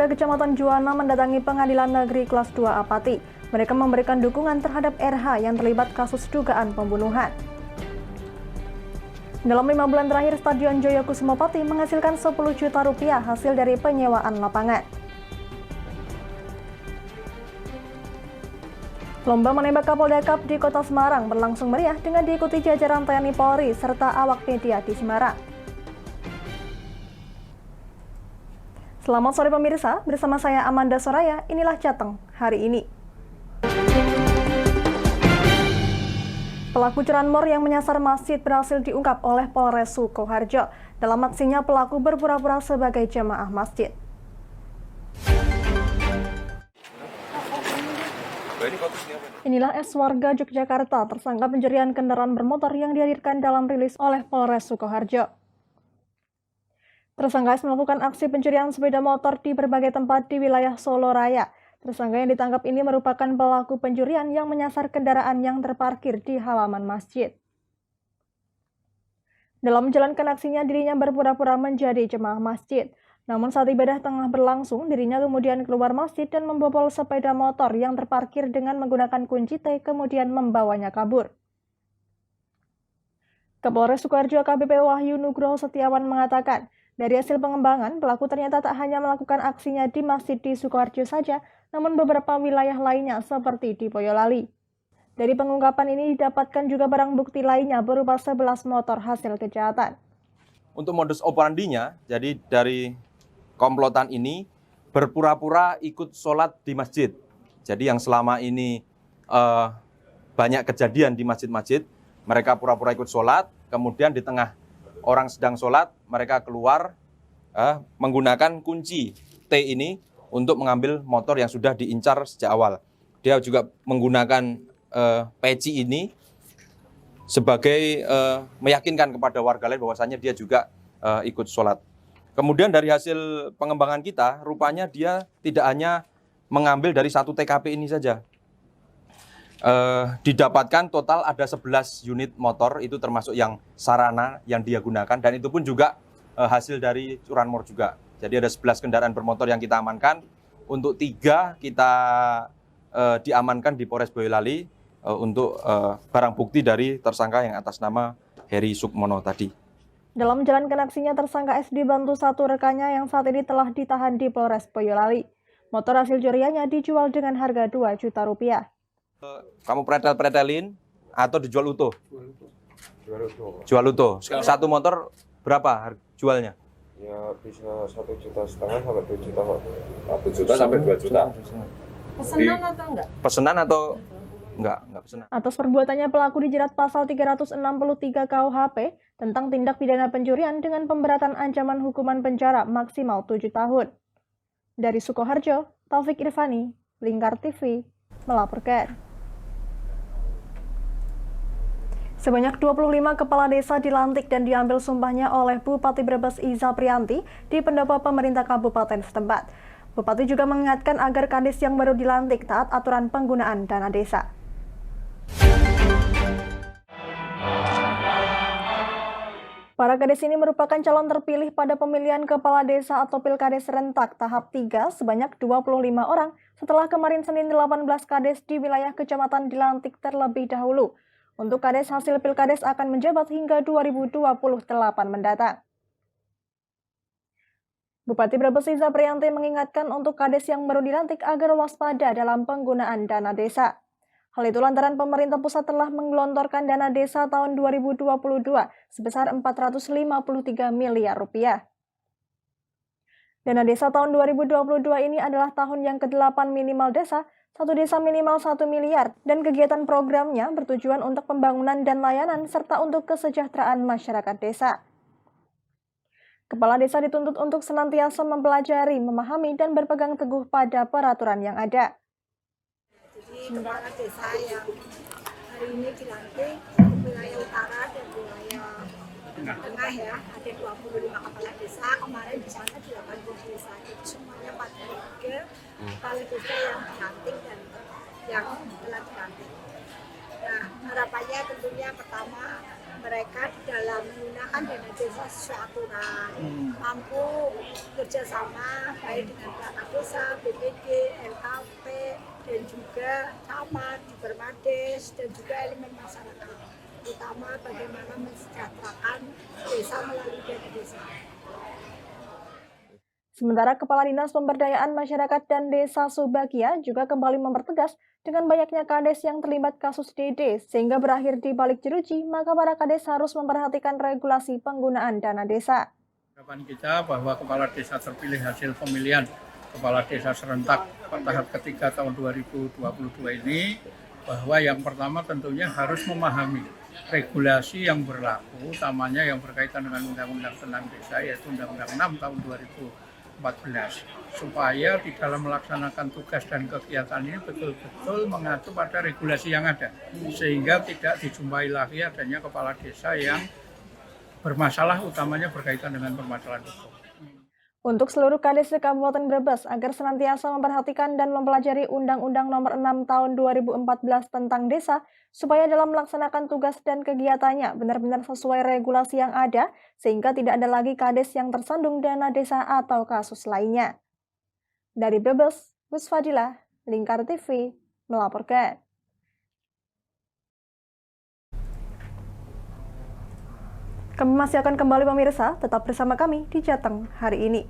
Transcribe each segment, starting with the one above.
Kecamatan Juwana mendatangi Pengadilan Negeri Kelas 2 Apati. Mereka memberikan dukungan terhadap RH yang terlibat kasus dugaan pembunuhan. Dalam 5 bulan terakhir, Stadion Joyokusumo Pati menghasilkan 10 juta rupiah hasil dari penyewaan lapangan. Lomba menembak Kapolda Cup di Kota Semarang berlangsung meriah dengan diikuti jajaran TNI Polri serta awak media di Semarang. Selamat sore pemirsa, bersama saya Amanda Soraya, inilah Jateng hari ini. Pelaku curanmor yang menyasar masjid berhasil diungkap oleh Polres Sukoharjo. Dalam aksinya, pelaku berpura-pura sebagai jemaah masjid. Inilah S warga Yogyakarta tersangka pencurian kendaraan bermotor yang dihadirkan dalam rilis oleh Polres Sukoharjo. Tersangka S melakukan aksi pencurian sepeda motor di berbagai tempat di wilayah Solo Raya. Tersangka yang ditangkap ini merupakan pelaku pencurian yang menyasar kendaraan yang terparkir di halaman masjid. Dalam menjalankan aksinya, dirinya berpura-pura menjadi jemaah masjid. Namun saat ibadah tengah berlangsung, dirinya kemudian keluar masjid dan membobol sepeda motor yang terparkir dengan menggunakan kunci T, kemudian membawanya kabur. Kapolres Sukoharjo AKBP Wahyu Nugroho Setiawan mengatakan, dari hasil pengembangan, pelaku ternyata tak hanya melakukan aksinya di masjid di Sukoharjo saja, namun beberapa wilayah lainnya seperti di Boyolali. Dari pengungkapan ini didapatkan juga barang bukti lainnya berupa 11 motor hasil kejahatan. Untuk modus operandinya, jadi dari komplotan ini berpura-pura ikut sholat di masjid. Jadi yang selama ini banyak kejadian di masjid-masjid, mereka pura-pura ikut sholat, kemudian di tengah orang sedang sholat, mereka keluar menggunakan kunci T ini untuk mengambil motor yang sudah diincar sejak awal. Dia juga menggunakan peci ini sebagai meyakinkan kepada warga lain bahwasanya dia juga ikut sholat. Kemudian dari hasil pengembangan kita, rupanya dia tidak hanya mengambil dari satu TKP ini saja. Didapatkan total ada 11 unit motor, itu termasuk yang sarana yang dia gunakan, dan itu pun juga hasil dari curanmor juga. Jadi ada 11 kendaraan bermotor yang kita amankan, untuk 3 kita diamankan di Polres Boyolali untuk barang bukti dari tersangka yang atas nama Heri Sukmono tadi. Dalam menjalankan aksinya, tersangka S dibantu satu rekannya yang saat ini telah ditahan di Polres Boyolali. Motor hasil curiannya dijual dengan harga 2 juta rupiah. Kamu pretel-pretelin atau dijual utuh? Jual utuh. Satu motor berapa jualnya? Ya bisa 1,5 juta sampai 2 juta. 1 juta sampai 2 juta. Pesanan atau enggak? Pesanan atau enggak pesanan. Atas perbuatannya, pelaku dijerat pasal 363 KUHP tentang tindak pidana pencurian dengan pemberatan ancaman hukuman penjara maksimal 7 tahun. Dari Sukoharjo, Taufik Irvani, Lingkar TV, melaporkan. Sebanyak 25 kepala desa dilantik dan diambil sumpahnya oleh Bupati Brebes Iza Prianti di pendopo pemerintah kabupaten setempat. Bupati juga mengingatkan agar kades yang baru dilantik taat aturan penggunaan dana desa. Para kades ini merupakan calon terpilih pada pemilihan kepala desa atau Pilkades Serentak tahap 3 sebanyak 25 orang setelah kemarin Senin 18 kades di wilayah kecamatan dilantik terlebih dahulu. Untuk kades, hasil Pilkades akan menjabat hingga 2028 mendatang. Bupati Brebes Iza Prianti mengingatkan untuk kades yang baru dilantik agar waspada dalam penggunaan dana desa. Hal itu lantaran pemerintah pusat telah menggelontorkan dana desa tahun 2022 sebesar 453 miliar rupiah. Dana desa tahun 2022 ini adalah tahun yang ke-8 minimal desa, satu desa minimal 1 miliar, dan kegiatan programnya bertujuan untuk pembangunan dan layanan serta untuk kesejahteraan masyarakat desa. Kepala desa dituntut untuk senantiasa mempelajari, memahami, dan berpegang teguh pada peraturan yang ada. Jadi kepala desa yang hari ini dilantik untuk wilayah utara dan wilayah tengah ya, ada 25 kepala desa, kemarin di sana 80 desa, jadi semuanya 43 kepala desa yang dilantik dan yang telah dilantik. Nah, harapannya tentunya pertama mereka di dalam menggunakan dana desa sesuai aturan, mampu kerjasama baik dengan perangkat desa, BPD, LKP, dan juga camat, Permades, dan juga elemen masyarakat, terutama bagaimana mensejahterakan desa melalui dana desa. Sementara Kepala Dinas Pemberdayaan Masyarakat dan Desa Subagia juga kembali mempertegas dengan banyaknya kades yang terlibat kasus DD sehingga berakhir di balik jeruji, maka para kades harus memperhatikan regulasi penggunaan dana desa. Harapan kita bahwa kepala desa terpilih hasil pemilihan kepala desa serentak tahap ketiga tahun 2022 ini, bahwa yang pertama tentunya harus memahami regulasi yang berlaku, utamanya yang berkaitan dengan Undang-Undang tentang Desa, yaitu Undang-Undang 6 tahun 2014, supaya di dalam melaksanakan tugas dan kegiatan ini betul-betul mengacu pada regulasi yang ada, sehingga tidak dijumpai lagi adanya kepala desa yang bermasalah, utamanya berkaitan dengan permasalahan hukum. Untuk seluruh kades Kabupaten Brebes agar senantiasa memperhatikan dan mempelajari Undang-Undang Nomor 6 Tahun 2014 tentang Desa, supaya dalam melaksanakan tugas dan kegiatannya benar-benar sesuai regulasi yang ada, sehingga tidak ada lagi kades yang tersandung dana desa atau kasus lainnya. Dari Brebes, Gus Fadilah, Lingkar TV, melaporkan. Kami masih akan kembali pemirsa, tetap bersama kami di Jateng hari ini.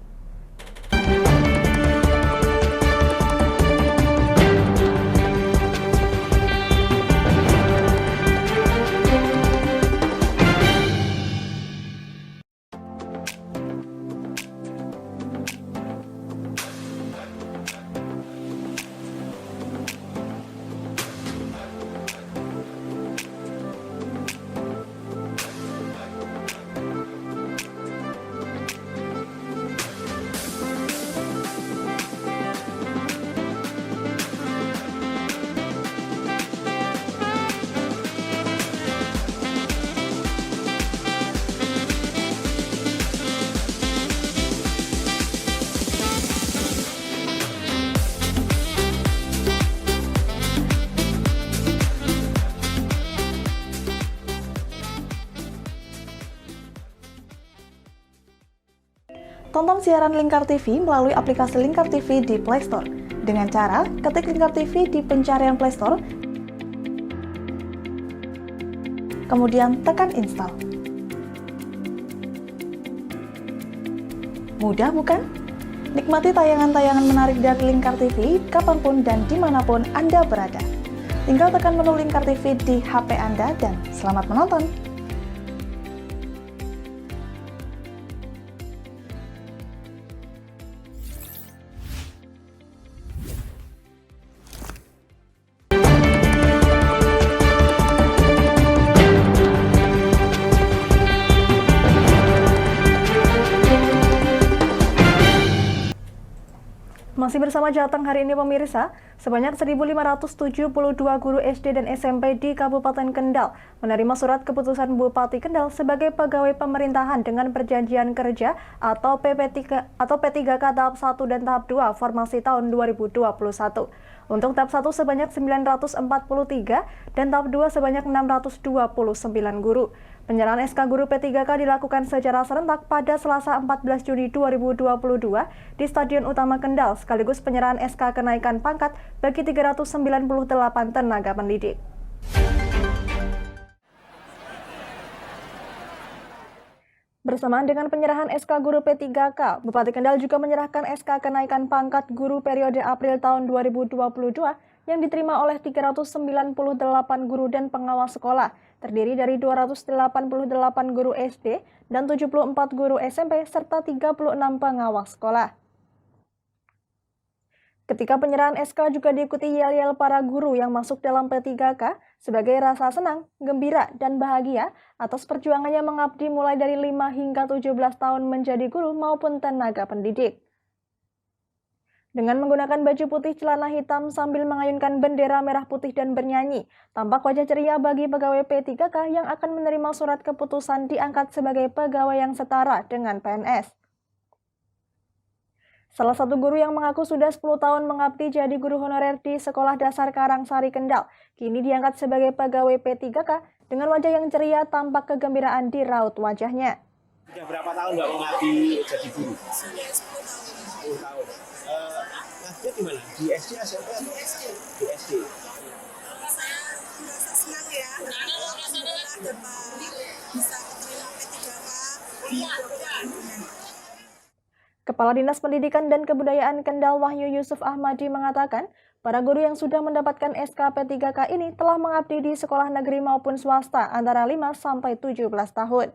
Tonton siaran Lingkar TV melalui aplikasi Lingkar TV di Play Store. Dengan cara ketik Lingkar TV di pencarian Play Store, kemudian tekan install. Mudah bukan? Nikmati tayangan-tayangan menarik dari Lingkar TV kapanpun dan dimanapun Anda berada. Tinggal tekan menu Lingkar TV di HP Anda dan selamat menonton! Masih bersama Jateng hari ini pemirsa, sebanyak 1.572 guru SD dan SMP di Kabupaten Kendal menerima surat keputusan Bupati Kendal sebagai pegawai pemerintahan dengan perjanjian kerja atau P3K tahap 1 dan tahap 2 formasi tahun 2021. Untuk tahap 1 sebanyak 943 dan tahap 2 sebanyak 629 guru. Penyerahan SK Guru P3K dilakukan secara serentak pada Selasa 14 Juni 2022 di Stadion Utama Kendal, sekaligus penyerahan SK kenaikan pangkat bagi 398 tenaga pendidik. Bersamaan dengan penyerahan SK Guru P3K, Bupati Kendal juga menyerahkan SK kenaikan pangkat guru periode April tahun 2022 yang diterima oleh 398 guru dan pengawas sekolah, terdiri dari 288 guru SD dan 74 guru SMP serta 36 pengawas sekolah. Ketika penyerahan SK juga diikuti yel-yel para guru yang masuk dalam P3K sebagai rasa senang, gembira, dan bahagia atas perjuangannya mengabdi mulai dari 5 hingga 17 tahun menjadi guru maupun tenaga pendidik. Dengan menggunakan baju putih celana hitam sambil mengayunkan bendera merah putih dan bernyanyi, tampak wajah ceria bagi pegawai P3K yang akan menerima surat keputusan diangkat sebagai pegawai yang setara dengan PNS. Salah satu guru yang mengaku sudah 10 tahun mengabdi jadi guru honorer di Sekolah Dasar Karangsari Kendal, kini diangkat sebagai pegawai P3K Dengan wajah yang ceria, tampak kegembiraan di raut wajahnya. Sudah berapa tahun Mbak mengabdi jadi guru? Sudah 10 tahun. 10 tahun. Ngajinya di mana? Di SD, SMP atau? Di SD. Saya merasa senang ya. Alhamdulillah dapat bisa keterima P3K di Provinsi. Kepala Dinas Pendidikan dan Kebudayaan Kendal Wahyu Yusuf Ahmadi mengatakan, para guru yang sudah mendapatkan SK P3K ini telah mengabdi di sekolah negeri maupun swasta antara 5 sampai 17 tahun.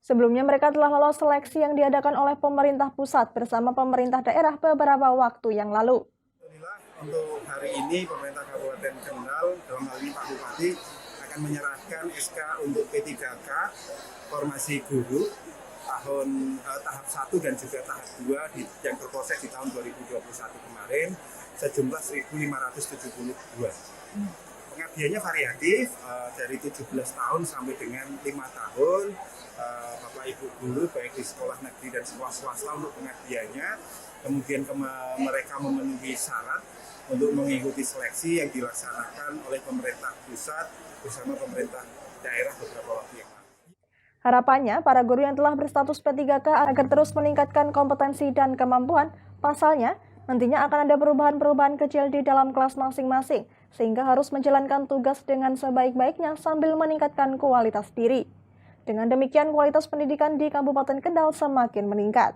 Sebelumnya mereka telah lolos seleksi yang diadakan oleh pemerintah pusat bersama pemerintah daerah beberapa waktu yang lalu. Alhamdulillah untuk hari ini pemerintah Kabupaten Kendal dalam hal ini Pak Bupati akan menyerahkan SK untuk P3K formasi guru tahap 1 dan juga tahap 2 yang berproses di tahun 2021 kemarin sejumlah 1.572. Pengabdiannya variatif dari 17 tahun sampai dengan 5 tahun. Bapak Ibu guru baik di sekolah negeri dan sekolah swasta untuk pengabdiannya. Kemudian mereka memenuhi syarat untuk mengikuti seleksi yang dilaksanakan oleh pemerintah pusat bersama pemerintah daerah beberapa waktu yang lalu. Harapannya, para guru yang telah berstatus P3K agar terus meningkatkan kompetensi dan kemampuan. Pasalnya, nantinya akan ada perubahan-perubahan kecil di dalam kelas masing-masing, sehingga harus menjalankan tugas dengan sebaik-baiknya sambil meningkatkan kualitas diri. Dengan demikian, kualitas pendidikan di Kabupaten Kendal semakin meningkat.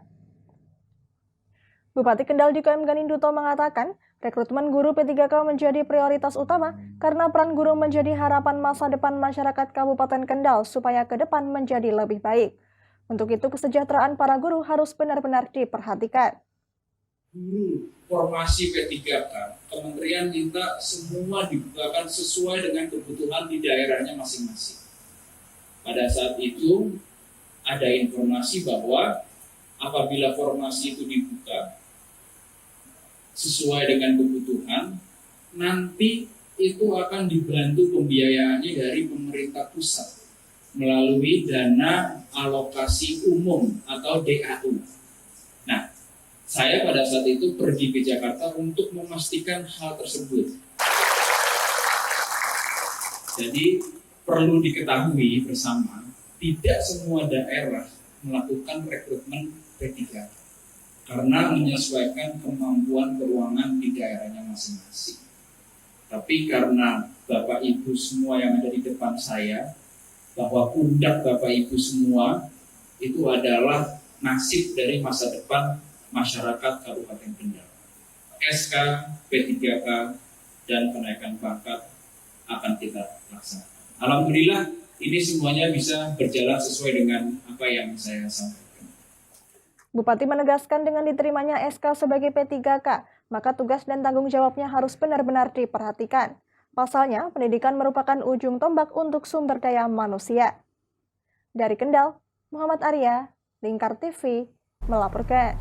Bupati Kendal Diko M. Ganinduto mengatakan, rekrutmen guru P3K menjadi prioritas utama karena peran guru menjadi harapan masa depan masyarakat Kabupaten Kendal supaya ke depan menjadi lebih baik. Untuk itu, kesejahteraan para guru harus benar-benar diperhatikan. Guru formasi P3K, Kementerian minta semua dibukakan sesuai dengan kebutuhan di daerahnya masing-masing. Pada saat itu, ada informasi bahwa apabila formasi itu dibuka sesuai dengan kebutuhan, nanti itu akan dibantu pembiayaannya dari pemerintah pusat melalui dana alokasi umum atau DAU. Nah, saya pada saat itu pergi ke Jakarta untuk memastikan hal tersebut. Jadi perlu diketahui bersama, tidak semua daerah melakukan rekrutmen P3K karena menyesuaikan kemampuan keuangan di daerahnya masing-masing. Tapi karena Bapak Ibu semua yang ada di depan saya, bahwa pundak Bapak Ibu semua itu adalah nasib dari masa depan masyarakat Kabupaten Kendal. SK, P3K, dan kenaikan pangkat akan kita laksanakan. Alhamdulillah, ini semuanya bisa berjalan sesuai dengan apa yang saya sampaikan. Bupati menegaskan dengan diterimanya SK sebagai P3K, maka tugas dan tanggung jawabnya harus benar-benar diperhatikan. Pasalnya, pendidikan merupakan ujung tombak untuk sumber daya manusia. Dari Kendal, Muhammad Arya, Lingkar TV, melaporkan.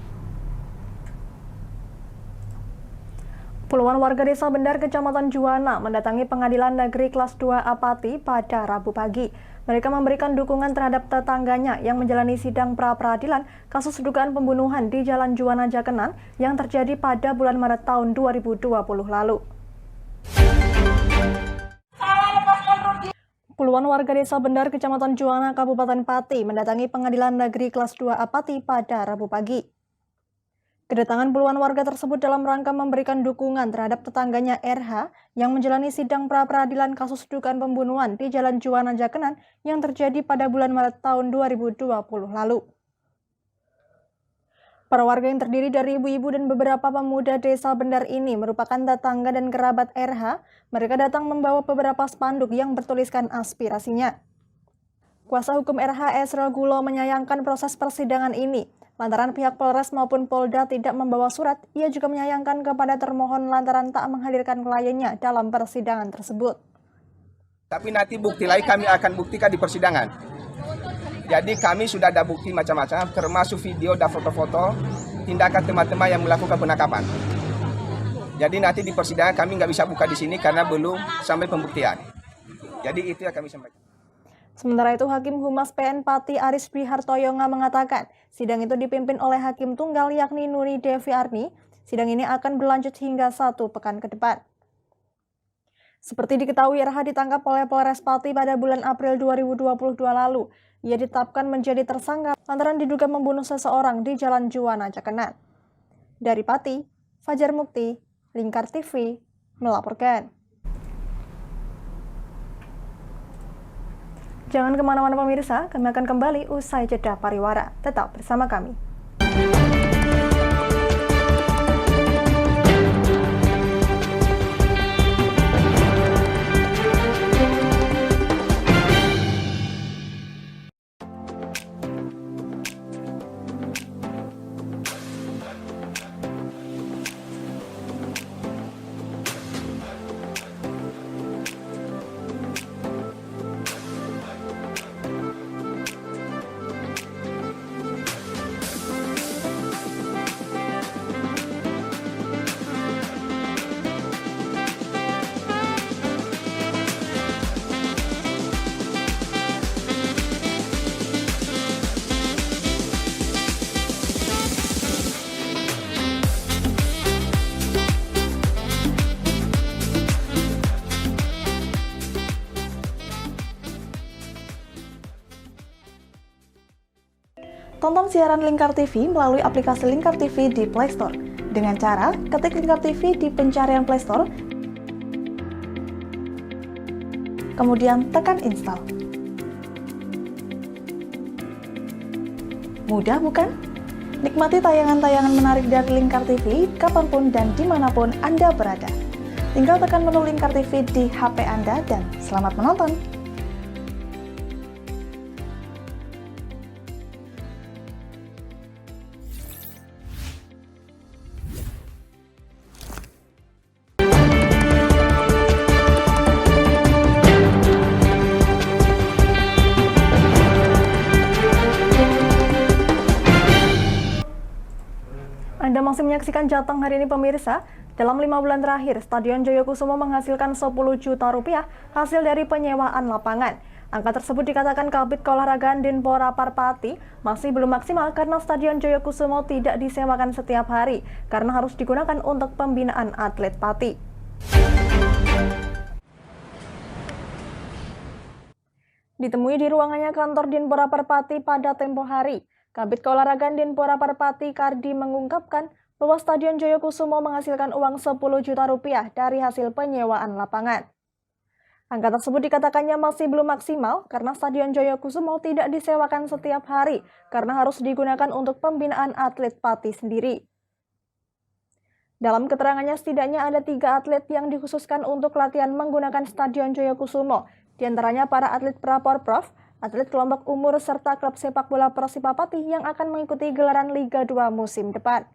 Puluhan warga desa Bendar, Kecamatan Juwana mendatangi Pengadilan Negeri Kelas 2 Apati pada Rabu pagi. Mereka memberikan dukungan terhadap tetangganya yang menjalani sidang pra-peradilan kasus dugaan pembunuhan di Jalan Juwana Jakenan yang terjadi pada bulan Maret tahun 2020 lalu. Puluhan warga desa Bendar, Kecamatan Juwana, Kabupaten Pati mendatangi Pengadilan Negeri Kelas 2 Apati pada Rabu pagi. Kedatangan puluhan warga tersebut dalam rangka memberikan dukungan terhadap tetangganya RH yang menjalani sidang pra-peradilan kasus dugaan pembunuhan di Jalan Juwana Jakenan yang terjadi pada bulan Maret tahun 2020 lalu. Para warga yang terdiri dari ibu-ibu dan beberapa pemuda desa Bendar ini merupakan tetangga dan kerabat RH. Mereka datang membawa beberapa spanduk yang bertuliskan aspirasinya. Kuasa hukum RH Esra Gulo menyayangkan proses persidangan ini. Lantaran pihak Polres maupun Polda tidak membawa surat, ia juga menyayangkan kepada termohon lantaran tak menghadirkan kliennya dalam persidangan tersebut. Tapi nanti bukti lain kami akan buktikan di persidangan. Jadi kami sudah ada bukti macam-macam, termasuk video dan foto-foto tindakan teman-teman yang melakukan penangkapan. Jadi nanti di persidangan kami nggak bisa buka di sini karena belum sampai pembuktian. Jadi itu yang kami sampaikan. Sementara itu, Hakim Humas PN Pati Aris Dwi Hartoyonga mengatakan, sidang itu dipimpin oleh Hakim Tunggal yakni Nuri Devi Arni. Sidang ini akan berlanjut hingga 1 pekan ke depan. Seperti diketahui, RH ditangkap oleh Polres Pati pada bulan April 2022 lalu. Ia ditetapkan menjadi tersangka lantaran diduga membunuh seseorang di Jalan Juwana, Cakenan. Dari Pati, Fajar Mukti, Lingkar TV, melaporkan. Jangan kemana-mana pemirsa, kami akan kembali usai jeda pariwara. Tetap bersama kami. Tonton siaran Lingkar TV melalui aplikasi Lingkar TV di Play Store. Dengan cara ketik Lingkar TV di pencarian Play Store, kemudian tekan install. Mudah bukan? Nikmati tayangan-tayangan menarik dari Lingkar TV kapanpun dan dimanapun Anda berada. Tinggal tekan menu Lingkar TV di HP Anda dan selamat menonton! Anda masih menyaksikan Jateng hari ini pemirsa. Dalam 5 bulan terakhir, Stadion Joyokusumo menghasilkan 10 juta rupiah hasil dari penyewaan lapangan. Angka tersebut dikatakan Kabid Keolahragaan Dinpora Parpati masih belum maksimal karena Stadion Joyokusumo tidak disewakan setiap hari karena harus digunakan untuk pembinaan atlet Pati. Ditemui di ruangannya kantor Dinpora Parpati pada tempo hari, Kabid Keolahragaan Dinpora Parpati Kardi mengungkapkan bahwa Stadion Joyokusumo menghasilkan uang 10 juta rupiah dari hasil penyewaan lapangan. Angka tersebut dikatakannya masih belum maksimal karena Stadion Joyokusumo tidak disewakan setiap hari karena harus digunakan untuk pembinaan atlet Pati sendiri. Dalam keterangannya setidaknya ada 3 atlet yang dikhususkan untuk latihan menggunakan Stadion Joyokusumo, diantaranya para atlet Praporprov, atlet kelompok umur serta klub sepak bola Persipa Pati yang akan mengikuti gelaran Liga 2 musim depan.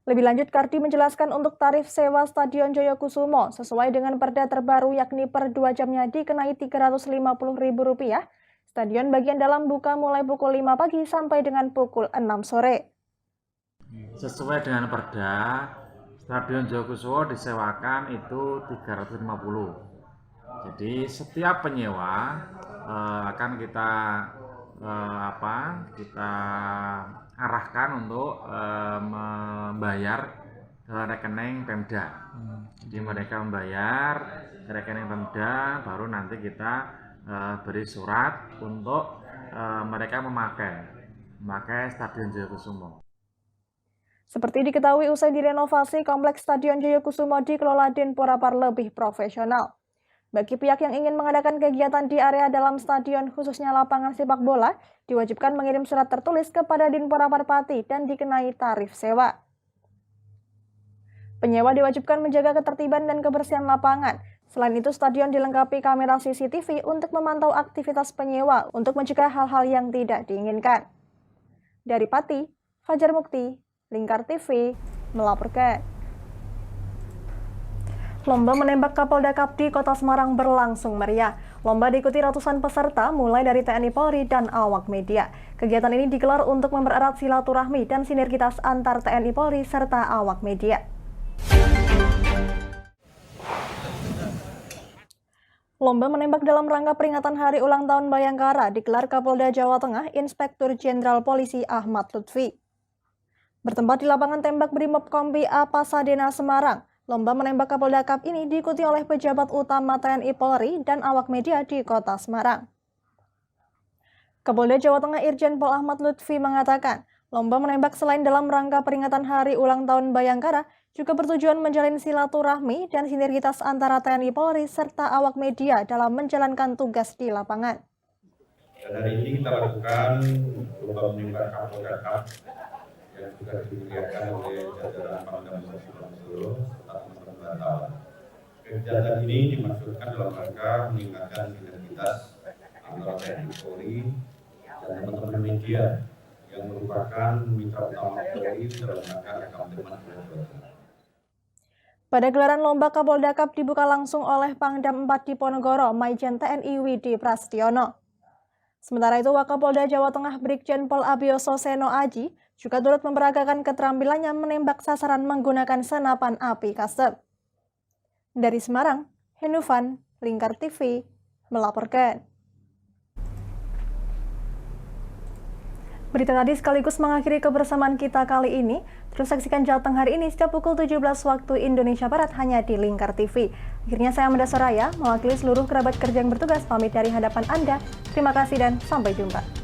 Lebih lanjut, Kardi menjelaskan untuk tarif sewa Stadion Joyokusumo sesuai dengan perda terbaru yakni per 2 jamnya dikenai Rp350.000. Stadion bagian dalam buka mulai pukul 5 pagi sampai dengan pukul 6 sore. Sesuai dengan perda, Stadion Joyokusumo disewakan itu 350. Jadi setiap penyewa akan kita arahkan untuk membayar ke rekening Pemda. Jadi mereka membayar ke rekening Pemda, baru nanti kita beri surat untuk mereka memakai Stadion Joyokusumo. Seperti diketahui, usai direnovasi, kompleks Stadion Joyokusumo dikelola Dinpora Par lebih profesional. Bagi pihak yang ingin mengadakan kegiatan di area dalam stadion, khususnya lapangan sepak bola, diwajibkan mengirim surat tertulis kepada Dinpora Parpati dan dikenai tarif sewa. Penyewa diwajibkan menjaga ketertiban dan kebersihan lapangan. Selain itu, stadion dilengkapi kamera CCTV untuk memantau aktivitas penyewa untuk mencegah hal-hal yang tidak diinginkan. Dari Pati, Fajar Mukti, Lingkar TV, melaporkan. Lomba menembak Kapolda Kapdi Kota Semarang berlangsung meriah. Lomba diikuti ratusan peserta mulai dari TNI Polri dan awak media. Kegiatan ini digelar untuk mempererat silaturahmi dan sinergitas antar TNI Polri serta awak media. Lomba menembak dalam rangka peringatan Hari Ulang Tahun Bayangkara digelar Kapolda Jawa Tengah Inspektur Jenderal Polisi Ahmad Lutfi. Bertempat di lapangan tembak Brimob Kompi A Pasadena, Semarang, Lomba menembak Kapolda Cup ini diikuti oleh pejabat utama TNI Polri dan awak media di Kota Semarang. Kapolda Jawa Tengah Irjen Pol Ahmad Lutfi mengatakan, lomba menembak selain dalam rangka peringatan Hari Ulang Tahun Bayangkara, juga bertujuan menjalin silaturahmi dan sinergitas antara TNI Polri serta awak media dalam menjalankan tugas di lapangan. Dan hari ini kita lakukan lomba menembak Kapolda Cup yang juga diberikan oleh jajaran Pangdam Solo serta teman-teman Batal. Kegiatan ini dimaksudkan dalam rangka meningkatkan sinergitas antara TNI Polri dan teman-teman media yang merupakan mitra utama Polri dalam rangka rekam teman. Pada gelaran lomba Kapolda Cup dibuka langsung oleh Pangdam 4 Diponegoro, Maijen TNI Widi Prastiono. Sementara itu, Wakapolda Jawa Tengah Brigjen Pol Abioso Seno Aji juga turut memperagakan keterampilannya menembak sasaran menggunakan senapan api custom. Dari Semarang, Henufan, Lingkar TV, melaporkan. Berita tadi sekaligus mengakhiri kebersamaan kita kali ini. Terus saksikan Jateng hari ini setiap pukul 17 waktu Indonesia Barat hanya di Lingkar TV. Akhirnya saya Amanda Soraya, mewakili seluruh kerabat kerja yang bertugas, pamit dari hadapan Anda. Terima kasih dan sampai jumpa.